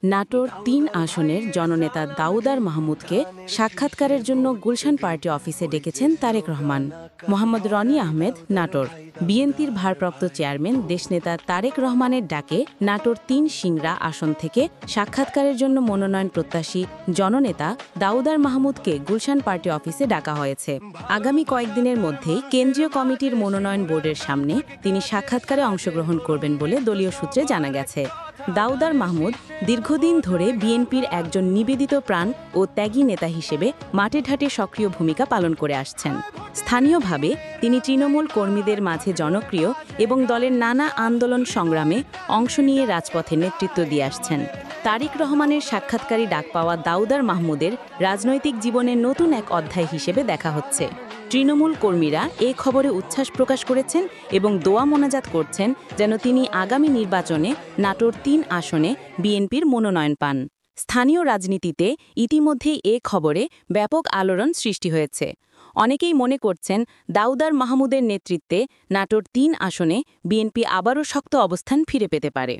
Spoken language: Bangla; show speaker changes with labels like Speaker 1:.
Speaker 1: নাটোর ৩ আসনের জননেতা দাউদার মাহমুদকে সাক্ষাৎকারের জন্য গুলশান পার্টি অফিসে ডেকেছেন তারেক রহমান। মোহাম্মদ রনি আহমেদ, নাটোর। বিএনপির ভারপ্রাপ্ত চেয়ারম্যান দেশনেতা তারেক রহমানের ডাকে নাটোর ৩ সিংড়া আসন থেকে সাক্ষাৎকারের জন্য মনোনয়ন প্রত্যাশী জননেতা দাউদার মাহমুদকে গুলশান পার্টি অফিসে ডাকা হয়েছে। আগামী কয়েকদিনের মধ্যেই কেন্দ্রীয় কমিটির মনোনয়ন বোর্ডের সামনে তিনি সাক্ষাৎকারে অংশগ্রহণ করবেন বলে দলীয় সূত্রে জানা গেছে। দাউদার মাহমুদ দীর্ঘদিন ধরে বিএনপির একজন নিবেদিত প্রাণ ও ত্যাগী নেতা হিসেবে মাঠে ঘাটে সক্রিয় ভূমিকা পালন করে আসছেন। স্থানীয়ভাবে তিনি তৃণমূল কর্মীদের মাঝে জনপ্রিয় এবং দলের নানা আন্দোলন সংগ্রামে অংশ নিয়ে রাজপথে নেতৃত্ব দিয়ে আসছেন। তারেক রহমানের সাক্ষাৎকারী ডাক পাওয়া দাউদার মাহমুদের রাজনৈতিক জীবনের নতুন এক অধ্যায় হিসেবে দেখা হচ্ছে। তৃণমূল কর্মীরা এ খবরে উচ্ছ্বাস প্রকাশ করেছেন এবং দোয়া মোনাজাত করছেন যেন তিনি আগামী নির্বাচনে নাটোর ৩ আসনে বিএনপির মনোনয়ন পান। স্থানীয় রাজনীতিতে ইতিমধ্যেই এ খবরে ব্যাপক আলোড়ন সৃষ্টি হয়েছে। অনেকেই মনে করছেন দাউদার মাহমুদের নেতৃত্বে নাটোর ৩ আসনে বিএনপি আবারও শক্ত অবস্থান ফিরে পেতে পারে।